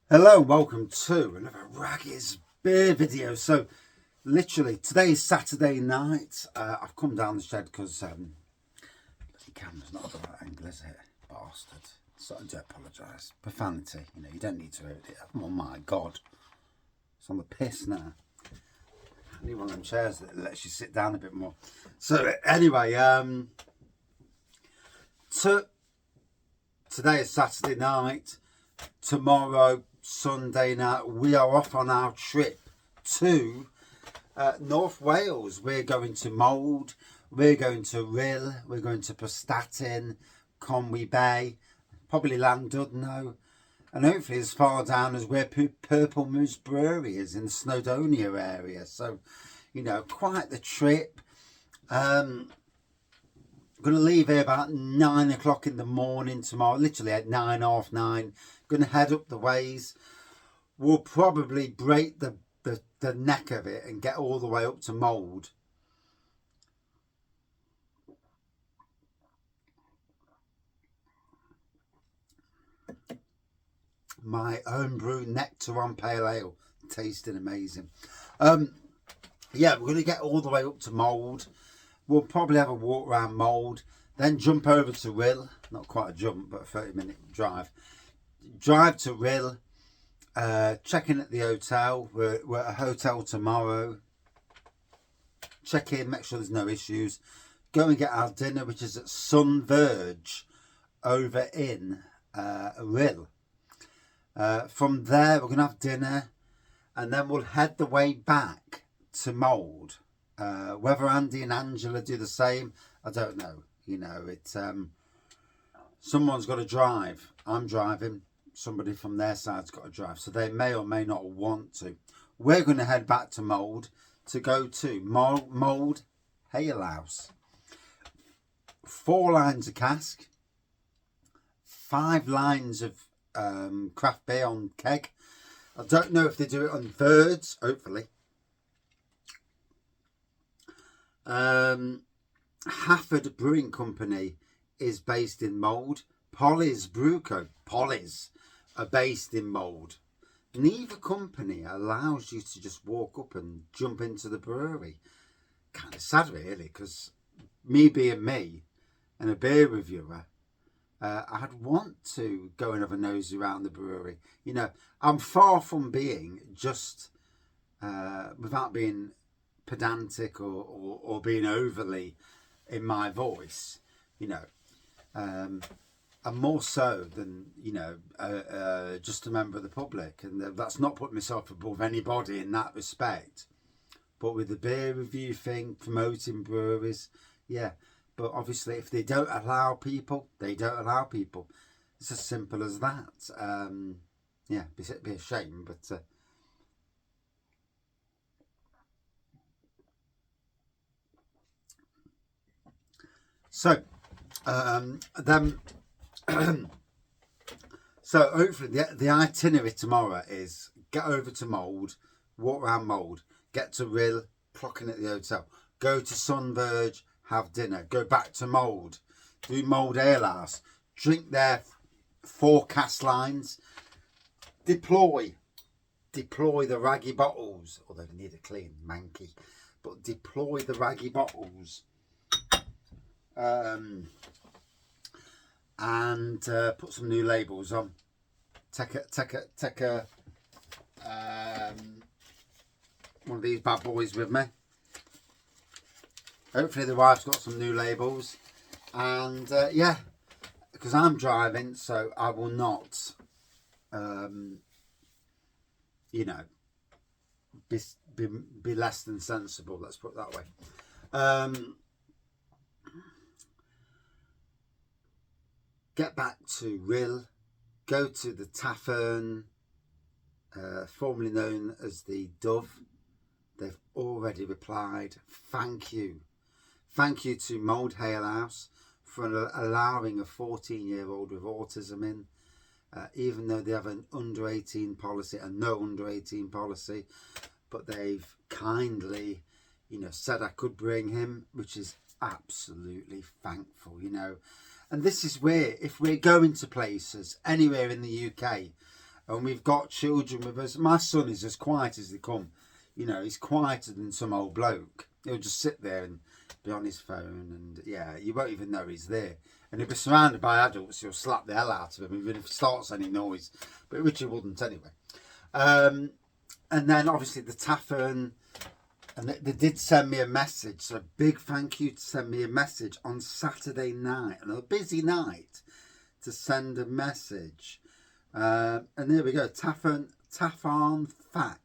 Hello and welcome to another Wraggys beer video. So literally today is Saturday night. I've come down the shed because the camera's not the right angle, is it? Bastard. So I do apologise. Profanity, you don't need to hear it. Oh my god. It's on the piss now. I need one of them chairs that lets you sit down a bit more. So anyway, today is Saturday night. Tomorrow, Sunday night, we are off on our trip to North Wales. We're going to Mold, we're going to Rhyl, we're going to Prestatyn, Conwy Bay, probably Llandudno, and hopefully as far down as where Purple Moose Brewery is in the Snowdonia area. So, quite the trip. I'm going to leave here about 9 o'clock in the morning tomorrow, literally at 9, half 9. Going to head up the ways. We'll probably break the neck of it and get all the way up to Mold. My homebrew Nectaron Pale Ale, tasting amazing. Yeah, we're going to get all the way up to Mold. We'll probably have a walk around Mold, then jump over to Rhyl. Not quite a jump, but a 30-minute drive. Drive to Rhyl, check in at the hotel. We're at a hotel tomorrow. Check in, make sure there's no issues. Go and get our dinner, which is at Sun Verge over in Rhyl. From there, we're going to have dinner, and then we'll head the way back to Mold. Whether Andy and Angela do the same, I don't know. It's someone's got to drive. I'm driving. Somebody from their side's got to drive, so they may or may not want to. We're going to head back to Mold to go to Mold Ale House. 4 lines of cask, 5 lines of craft beer on keg. I don't know if they do it on thirds, hopefully. Hafford Brewing Company is based in Mold. Polly's Brewco, Polly's, are based in Mold. Neither company allows you to just walk up and jump into the brewery. Kind of sad, really, because me being me and a beer reviewer, I'd want to go and have a nosy around the brewery. I'm far from being just, without being pedantic or being overly in my voice, I'm more so than just a member of the public, and that's not putting myself above anybody in that respect. But with the beer review thing, promoting breweries, yeah. But obviously, if they don't allow people, they don't allow people. It's as simple as that. Yeah, it'd be a shame, but. So, then. So hopefully the itinerary tomorrow is get over to Mold, walk around Mold, get to Rhyl, clock in at the hotel, go to Sun Verge, have dinner, go back to Mold, do Mold Ale House, drink their 4 cask lines, deploy the raggy bottles, although they need a clean, manky, but deploy the raggy bottles. And put some new labels on. Take a one of these bad boys with me. Hopefully the wife's got some new labels, and yeah, because I'm driving, so I will not, be less than sensible. Let's put it that way. Get back to Rhyl, go to the Tavern, formerly known as the Dove. They've already replied. Thank you. Thank you to Mold Ale House for allowing a 14-year-old with autism in, even though they have an under 18 policy and no under 18 policy. But they've kindly, said I could bring him, which is absolutely thankful, And this is where, if we're going to places anywhere in the UK And we've got children with us. My son is as quiet as they come. You know, he's quieter than some old bloke. He'll just sit there and be on his phone, and yeah, you won't even know he's there. And he'll be surrounded by adults who'll slap the hell out of him even if he starts any noise. But Richard wouldn't anyway. And then obviously the Taffern, and they did send me a message. So a big thank you to send me a message on Saturday night, and a busy night to send a message. And there we go, Taffern Fac.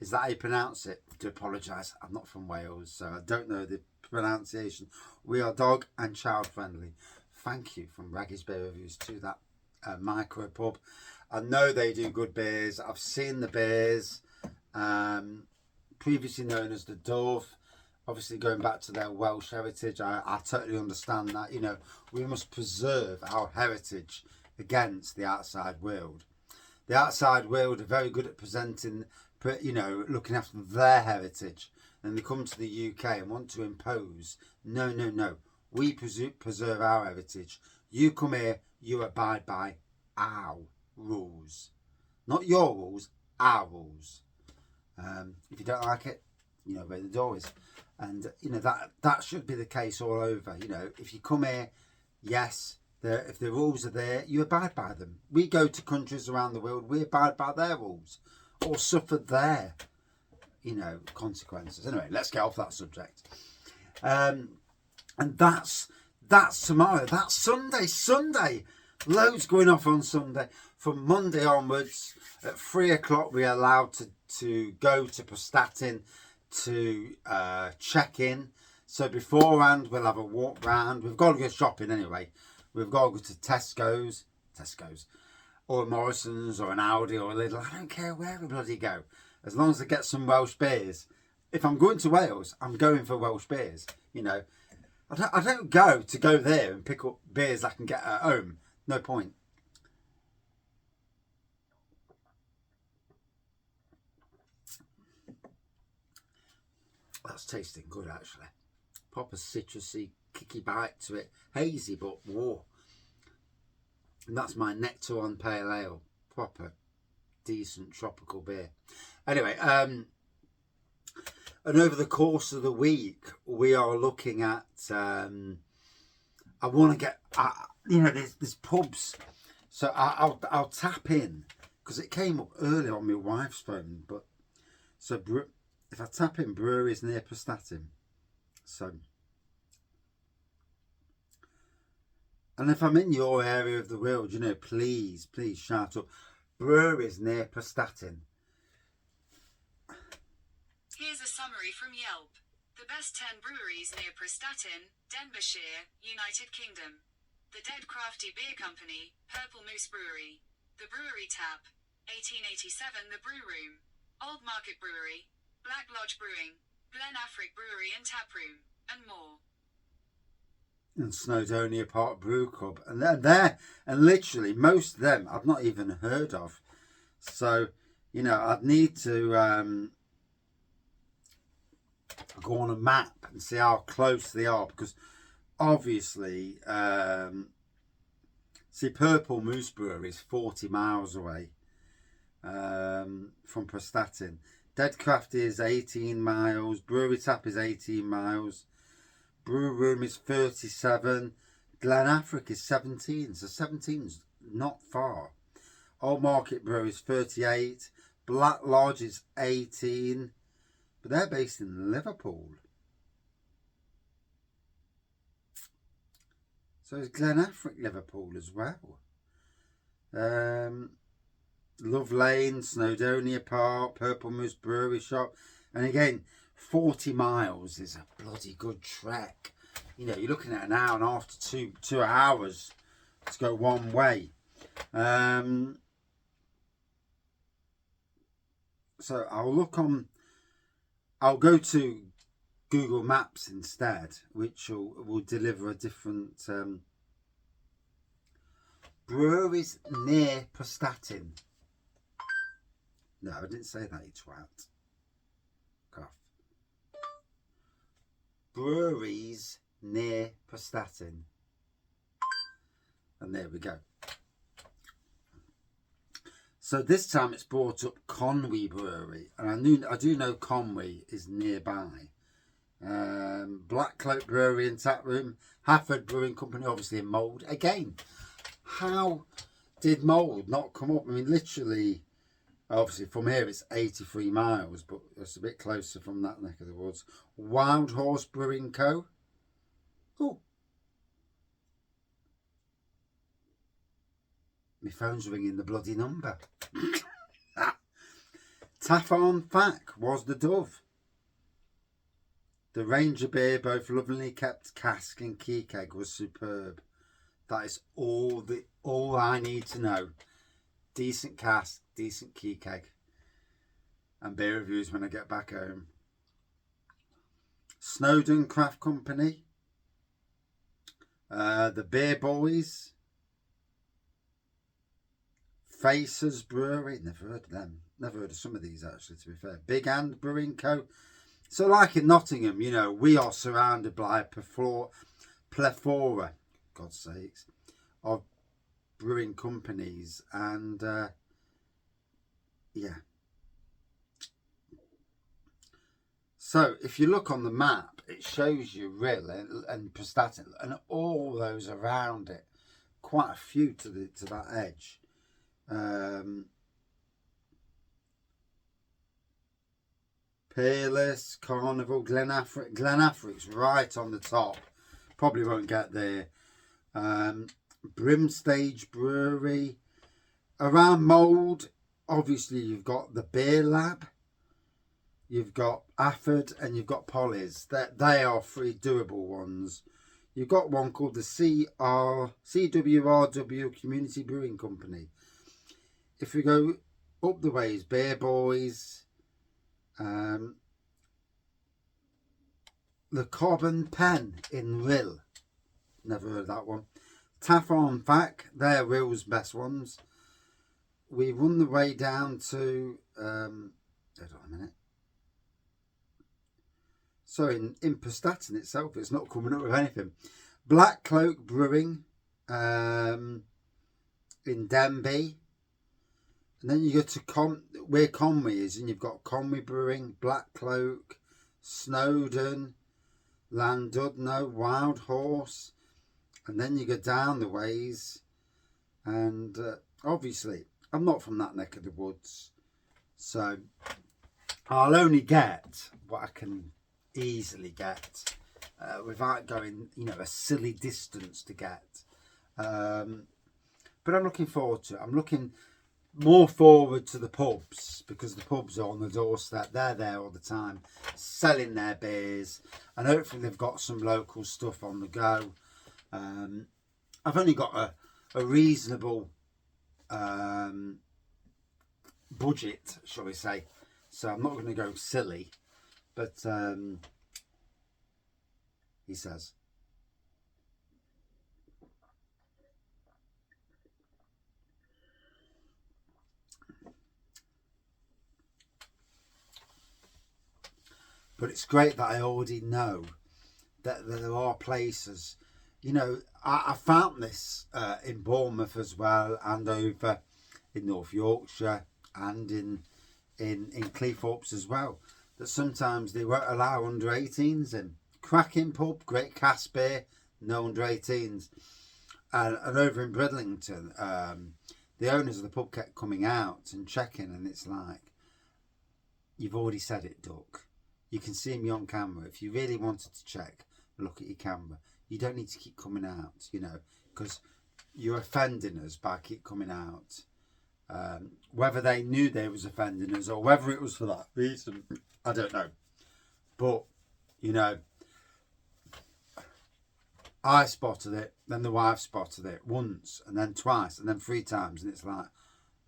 Is that how you pronounce it? I do apologise. I'm not from Wales, so I don't know the pronunciation. We are dog and child friendly. Thank you from Wraggys Beer Reviews to that micro pub. I know they do good beers. I've seen the beers, previously known as the Dove. Obviously, going back to their Welsh heritage, I totally understand that. You know, we must preserve our heritage against the outside world. The outside world are very good at presenting, you know, looking after their heritage. And they come to the UK and want to impose, no, no, no. We preserve our heritage. You come here, you abide by our rules. Not your rules, our rules. If you don't like it, you know where the door is. And, you know, that should be the case all over. You know, if you come here, yes, if the rules are there, you abide by them. We go to countries around the world, we abide by their rules or suffer their, you know, consequences. Anyway, let's get off that subject. And that's tomorrow. That's Sunday. Loads going off on Sunday. From Monday onwards, at 3 o'clock, we're allowed to go to Prestatyn to check in. So beforehand, we'll have a walk round. We've got to go shopping anyway. We've got to go to Tesco's, or Morrison's, or an Aldi, or a Lidl. I don't care where we bloody go, as long as I get some Welsh beers. If I'm going to Wales, I'm going for Welsh beers. You know, I don't go there and pick up beers I can get at home. No point. That's tasting good, actually. Proper citrusy, kicky bite to it. Hazy, but whoa. And that's my Nectar on Pale Ale. Proper, decent tropical beer. Anyway, and over the course of the week, we are looking at, I want to get, you know, there's pubs. So I'll tap in, because it came up early on my wife's phone. But so if I tap in breweries near Prestatyn, so, and if I'm in your area of the world, you know, please shout up breweries near Prestatyn. Here's a summary from Yelp. The best 10 breweries near Prestatyn, Denbighshire, United Kingdom. The Dead Crafty Beer Company, Purple Moose Brewery. The Brewery Tap, 1887 The Brew Room. Old Market Brewery, Black Lodge Brewing, Glen Affric Brewery and Tap Room, and more. And Snowdonia Park Brew Club. And they're there. And literally, most of them I've not even heard of. So, you know, I'd need to go on a map and see how close they are. Because obviously, see, Purple Moose Brewery is 40 miles away from Prestatyn. Dead Crafty is 18 miles. Brewery Tap is 18 miles. Brew Room is 37. Glen Affric is 17. So 17's not far. Old Market Brewery is 38. Black Lodge is 18. But they're based in Liverpool. So is Glen Affric Liverpool as well. Love Lane, Snowdonia Park, Purple Moose Brewery Shop. And again, 40 miles is a bloody good trek. You know, you're looking at an hour and a half to 2 hours to go one way. So I'll go to Google Maps instead, which will deliver a different breweries near Prestatyn. No, I didn't say that, you twat. Cough. Breweries near Prestatyn. And there we go. So this time it's brought up Conwy Brewery, and I do know Conwy is nearby. Black Cloak Brewery and Tap Room, Hafford Brewing Company, obviously in Mould. Again, how did Mould not come up? I mean, literally, obviously from here it's 83 miles, but it's a bit closer from that neck of the woods. Wild Horse Brewing Co. Oh, my phone's ringing the bloody number. Taffarn Fack was the Dove. The Ranger beer, both lovingly kept cask and key keg, was superb. That is all I need to know. Decent cask, decent key keg, and beer reviews when I get back home. Snowdon Craft Company, the Beer Boys, Facers Brewery. Never heard of them. Never heard of some of these actually, to be fair. Big Hand Brewing Co. So like in Nottingham, you know, we are surrounded by a plethora, God's sakes, of brewing companies, and yeah. So if you look on the map, it shows you Rill and Prestatyn and all those around it. Quite a few to that edge. Peerless, Carnival, Glenafric. Glenafric's right on the top. Probably won't get there. Brimstage Brewery. Around Mould, obviously you've got the Beer Lab. You've got Afford and you've got Polly's. They are three doable ones. You've got one called the CWRW Community Brewing Company. If we go up the ways, Beer Boys, the Cob and Pen in Rill. Never heard of that one. Taffarn Fack, they're Rill's best ones. We run the way down to, hold on a minute. So in Prestatyn itself, it's not coming up with anything. Black Cloak Brewing in Denbigh. And then you go to where Conwy is, and you've got Conwy Brewing, Black Cloak, Snowdon, Llandudno, Wild Horse. And then you go down the ways. And obviously, I'm not from that neck of the woods. So I'll only get what I can easily get without going, you know, a silly distance to get. But I'm looking forward to it. I'm looking more forward to the pubs, because the pubs are on the doorstep. They're there all the time selling their beers, and hopefully they've got some local stuff on the go. I've only got a reasonable budget, shall we say, so I'm not going to go silly, but he says. But it's great that I already know that there are places. You know, I found this in Bournemouth as well, and over in North Yorkshire, and in Cleethorpes as well, that sometimes they won't allow under 18s in. Cracking pub, great cask beer, no under 18s. And over in Bridlington, the owners of the pub kept coming out and checking, and it's like, you've already said it, Duck. You can see me on camera. If you really wanted to check, look at your camera. You don't need to keep coming out, you know, because you're offending us by keep coming out. Whether they knew they was offending us or whether it was for that reason, I don't know. But, you know, I spotted it, then the wife spotted it once, and then twice, and then 3 times, and it's like,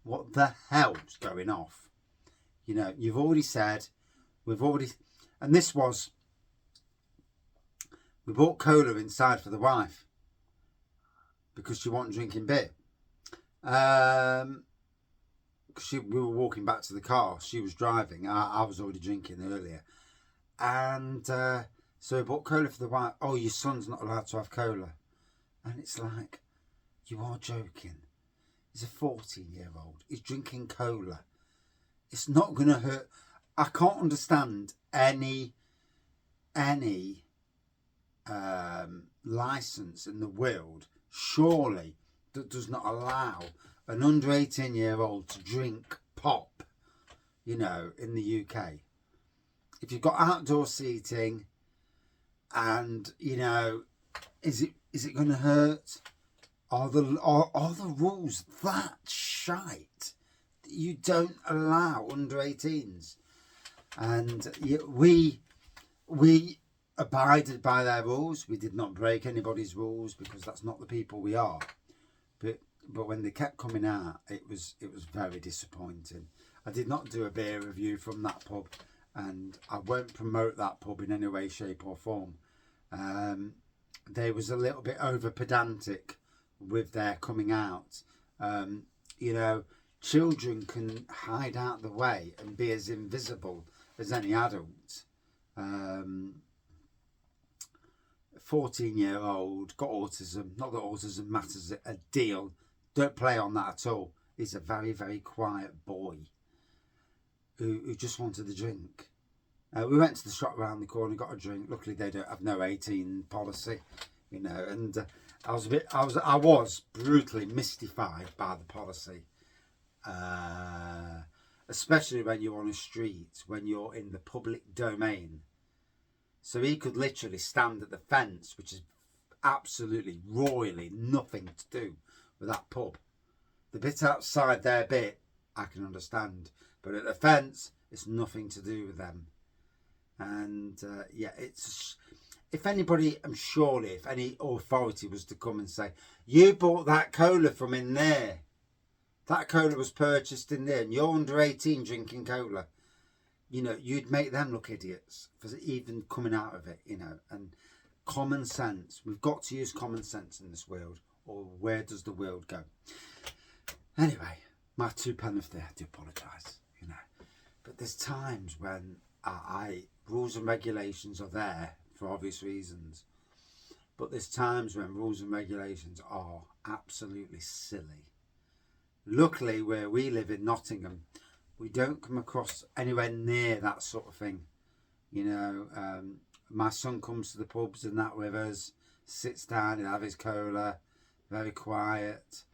what the hell's going off? You know, you've already said, we've already... And this was, we bought cola inside for the wife because she wasn't drinking beer. We were walking back to the car. She was driving. I was already drinking earlier. And so we bought cola for the wife. Oh, your son's not allowed to have cola. And it's like, you are joking. He's a 14-year-old. He's drinking cola. It's not going to hurt. I can't understand any license in the world, surely, that does not allow an under 18-year-old to drink pop, you know, in the UK. If you've got outdoor seating and, you know, is it going to hurt? Are the rules that shite that you don't allow under 18s? And we abided by their rules. We did not break anybody's rules because that's not the people we are. But when they kept coming out, it was very disappointing. I did not do a beer review from that pub, and I won't promote that pub in any way, shape or form. They was a little bit over pedantic with their coming out. You know, children can hide out the way and be as invisible as any adult. 14-year-old, got autism. Not that autism matters a deal. Don't play on that at all. He's a very, very quiet boy who just wanted a drink. We went to the shop around the corner, got a drink. Luckily, they don't have no 18 policy, you know. And I was brutally mystified by the policy, especially when you're on a street, when you're in the public domain. So he could literally stand at the fence, which is absolutely royally nothing to do with that pub. The bit outside their bit, I can understand, but at the fence, it's nothing to do with them. And yeah, it's, if anybody, I'm surely, if any authority was to come and say, you bought that cola from in there, that cola was purchased in there, and you're under 18 drinking cola, you know, you'd make them look idiots for even coming out of it, you know. And common sense, we've got to use common sense in this world, or where does the world go? Anyway, my 2 pence there, I do apologise, you know. But there's times when rules and regulations are there for obvious reasons. But there's times when rules and regulations are absolutely silly. Luckily, where we live in Nottingham, we don't come across anywhere near that sort of thing. You know, my son comes to the pubs and that with us, sits down, he'll have his cola, very quiet.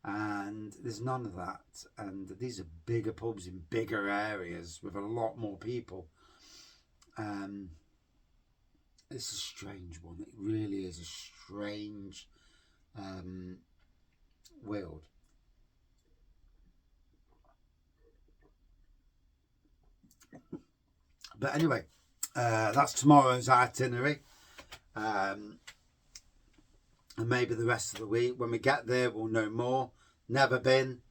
And there's none of that. And these are bigger pubs in bigger areas with a lot more people. It's a strange one. It really is a strange world. But anyway, that's tomorrow's itinerary. And maybe the rest of the week. When we get there, we'll know more. Never been.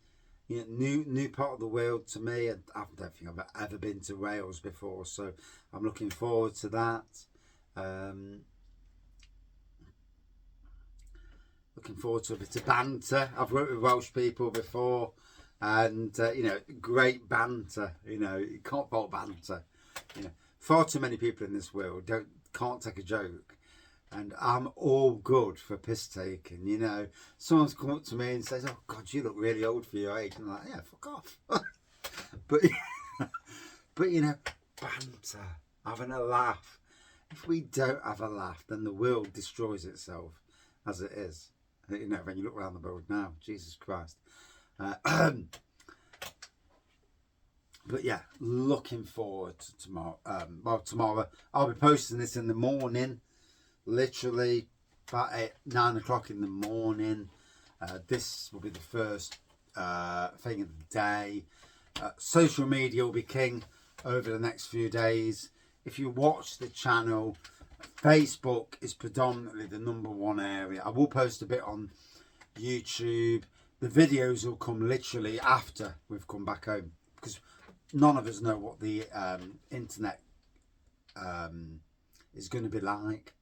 You know, new part of the world to me. I don't think I've ever been to Wales before, so I'm looking forward to that. Looking forward to a bit of banter. I've worked with Welsh people before, and you know, great banter. You know, you can't fault banter. You know, far too many people in this world can't take a joke. And I'm all good for piss taking, you know. Someone's come up to me and says, oh, God, you look really old for your age. And I'm like, yeah, fuck off. but, you know, banter, having a laugh. If we don't have a laugh, then the world destroys itself as it is. You know, when you look around the world now, Jesus Christ. But yeah, looking forward to tomorrow. Tomorrow, I'll be posting this in the morning. Literally about 9 o'clock in the morning. This will be the first thing of the day. Social media will be king over the next few days. If you watch the channel, Facebook is predominantly the #1 area. I will post a bit on YouTube. The videos will come literally after we've come back home, because none of us know what the internet is going to be like.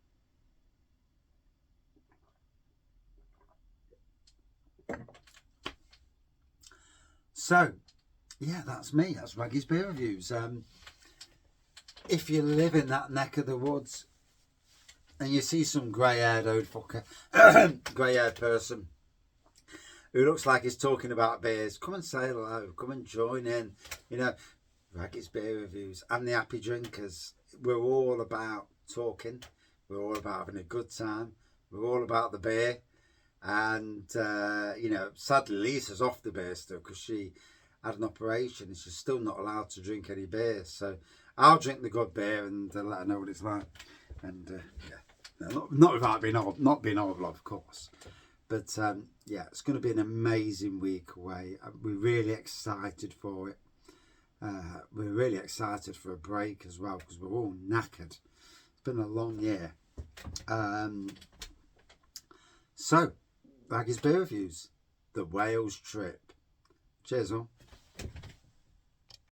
So, yeah, that's me. That's Wraggys Beer Reviews. If you live in that neck of the woods and you see some grey-haired old fucker, grey-haired person, who looks like he's talking about beers, come and say hello. Come and join in. You know, Wraggys Beer Reviews and the Happy Drinkers. We're all about talking. We're all about having a good time. We're all about the beer. And, you know, sadly, Lisa's off the beer still because she had an operation and she's still not allowed to drink any beer. So I'll drink the good beer and let her know what it's like. And, yeah, not without being not being horrible, of course. But, yeah, it's going to be an amazing week away. We're really excited for it. We're really excited for a break as well because we're all knackered. It's been a long year. So, Wraggys Beer Reviews, the Wales trip. Cheers all.